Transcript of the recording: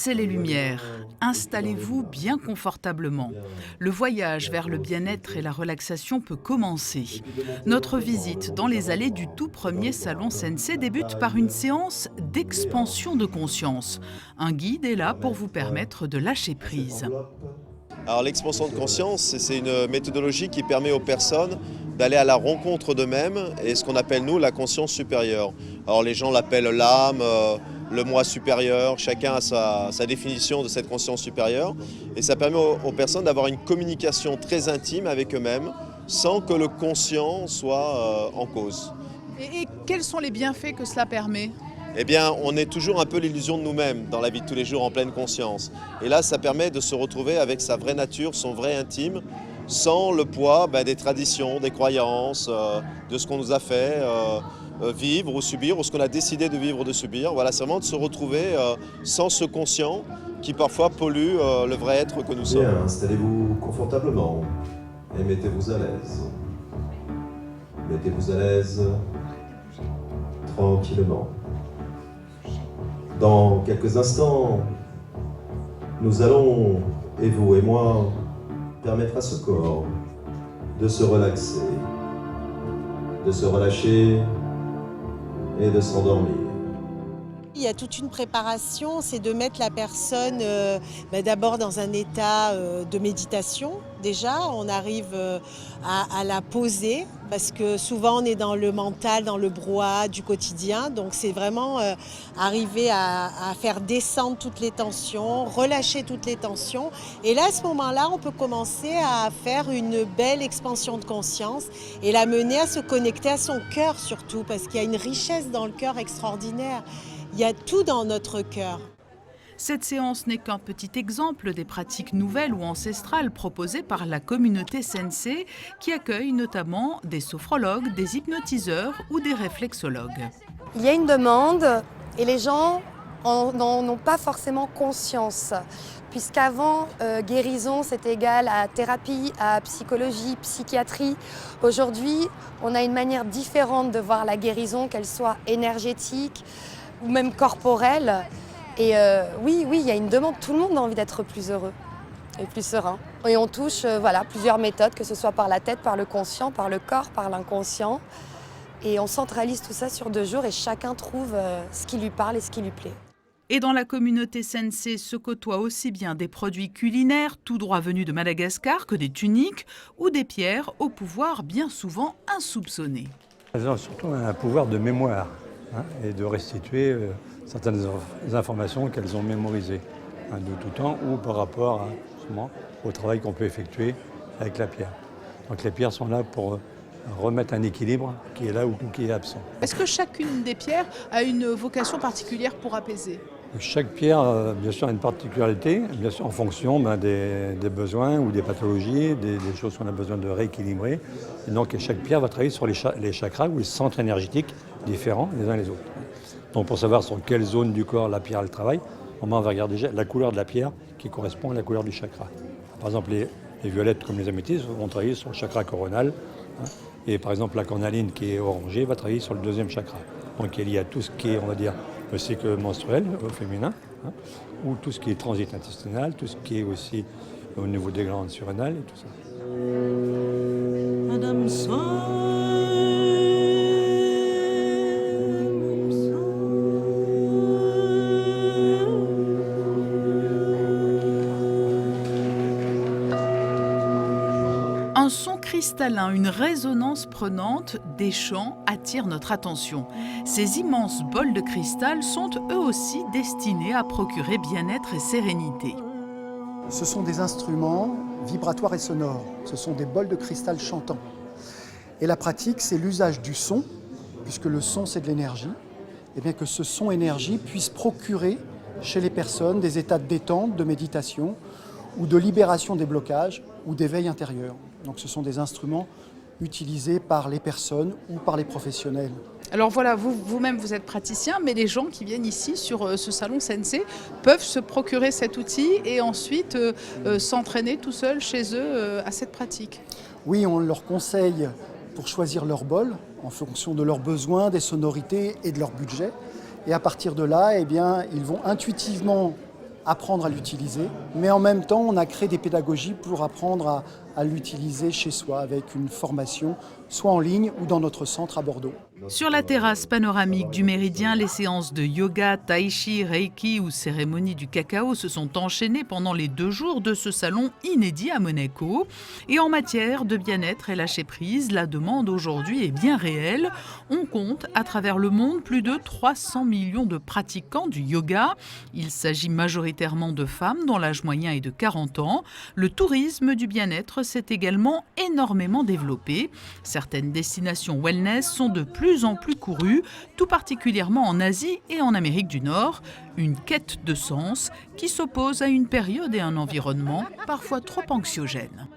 Baissez les lumières, installez-vous bien confortablement. Le voyage vers le bien-être et la relaxation peut commencer. Notre visite dans les allées du tout premier salon Sensei débute par une séance d'expansion de conscience. Un guide est là pour vous permettre de lâcher prise. Alors l'expansion de conscience, c'est une méthodologie qui permet aux personnes d'aller à la rencontre d'eux-mêmes et ce qu'on appelle nous la conscience supérieure. Alors les gens l'appellent l'âme, le moi supérieur, chacun a sa définition de cette conscience supérieure et ça permet aux personnes d'avoir une communication très intime avec eux-mêmes sans que le conscient soit en cause. Et quels sont les bienfaits que cela permet ? Eh bien, on est toujours un peu l'illusion de nous-mêmes dans la vie de tous les jours en pleine conscience. Et là, ça permet de se retrouver avec sa vraie nature, son vrai intime, sans le poids des traditions, des croyances, de ce qu'on nous a fait vivre ou subir, ou ce qu'on a décidé de vivre ou de subir. Voilà, c'est vraiment de se retrouver sans ce conscient qui parfois pollue le vrai être que nous sommes. Bien, installez-vous confortablement et mettez-vous à l'aise. Mettez-vous à l'aise tranquillement. Dans quelques instants, nous allons, et vous et moi, permettre à ce corps de se relaxer, de se relâcher et de s'endormir. Il y a toute une préparation, c'est de mettre la personne d'abord dans un état de méditation. Déjà, on arrive à la poser parce que souvent on est dans le mental, dans le brouhaha du quotidien. Donc c'est vraiment arriver à faire descendre toutes les tensions, relâcher toutes les tensions. Et là, à ce moment-là, on peut commencer à faire une belle expansion de conscience et la mener à se connecter à son cœur surtout parce qu'il y a une richesse dans le cœur extraordinaire. Il y a tout dans notre cœur. Cette séance n'est qu'un petit exemple des pratiques nouvelles ou ancestrales proposées par la communauté Sensei qui accueille notamment des sophrologues, des hypnotiseurs ou des réflexologues. Il y a une demande et les gens n'en ont pas forcément conscience. Puisqu'avant, guérison, c'était égal à thérapie, à psychologie, psychiatrie. Aujourd'hui, on a une manière différente de voir la guérison, qu'elle soit énergétique ou même corporelle. Et oui, il y a une demande. Tout le monde a envie d'être plus heureux et plus serein. Et on touche plusieurs méthodes, que ce soit par la tête, par le conscient, par le corps, par l'inconscient. Et on centralise tout ça sur 2 jours et chacun trouve ce qui lui parle et ce qui lui plaît. Et dans la communauté Sensei se côtoient aussi bien des produits culinaires tout droit venus de Madagascar que des tuniques ou des pierres au pouvoir bien souvent insoupçonné. Elles ont surtout un pouvoir de mémoire et de restituer certaines informations qu'elles ont mémorisées de tout temps ou par rapport justement, au travail qu'on peut effectuer avec la pierre. Donc les pierres sont là pour remettre un équilibre qui est là ou qui est absent. Est-ce que chacune des pierres a une vocation particulière pour apaiser ? Chaque pierre, bien sûr, a une particularité, bien sûr, en fonction des besoins ou des pathologies, des choses qu'on a besoin de rééquilibrer. Et donc, chaque pierre va travailler sur les chakras ou les centres énergétiques différents les uns les autres. Donc, pour savoir sur quelle zone du corps la pierre elle travaille, on va regarder déjà la couleur de la pierre qui correspond à la couleur du chakra. Par exemple, les violettes comme les améthystes vont travailler sur le chakra coronal. Et par exemple, la cornaline qui est orangée va travailler sur le 2e chakra. Donc, il y a tout ce qui est, on va dire, le cycle menstruel au féminin, ou tout ce qui est transit intestinal, tout ce qui est aussi au niveau des glandes surrénales et tout ça. Madame Un son cristallin, une résonance prenante des chants attirent notre attention. Ces immenses bols de cristal sont eux aussi destinés à procurer bien-être et sérénité. Ce sont des instruments vibratoires et sonores. Ce sont des bols de cristal chantants. Et la pratique, c'est l'usage du son, puisque le son, c'est de l'énergie, et bien que ce son-énergie puisse procurer chez les personnes des états de détente, de méditation, ou de libération des blocages, ou d'éveil intérieur. Donc ce sont des instruments utilisés par les personnes ou par les professionnels. Alors voilà, vous-même vous êtes praticien, mais les gens qui viennent ici sur ce salon Sensei peuvent se procurer cet outil et ensuite s'entraîner tout seuls chez eux à cette pratique. Oui, on leur conseille pour choisir leur bol en fonction de leurs besoins, des sonorités et de leur budget. Et à partir de là, eh bien, ils vont intuitivement apprendre à l'utiliser, mais en même temps, on a créé des pédagogies pour apprendre à l'utiliser chez soi avec une formation, soit en ligne ou dans notre centre à Bordeaux. Sur la terrasse panoramique du Méridien, les séances de yoga, tai chi, reiki ou cérémonie du cacao se sont enchaînées pendant les 2 jours de ce salon inédit à Monaco. Et en matière de bien-être et lâcher prise, la demande aujourd'hui est bien réelle. On compte à travers le monde plus de 300 millions de pratiquants du yoga. Il s'agit majoritairement de femmes dont l'âge moyen est de 40 ans. Le tourisme du bien-être s'est également énormément développé. Certaines destinations wellness sont de plus en plus courues, tout particulièrement en Asie et en Amérique du Nord. Une quête de sens qui s'oppose à une période et un environnement parfois trop anxiogènes.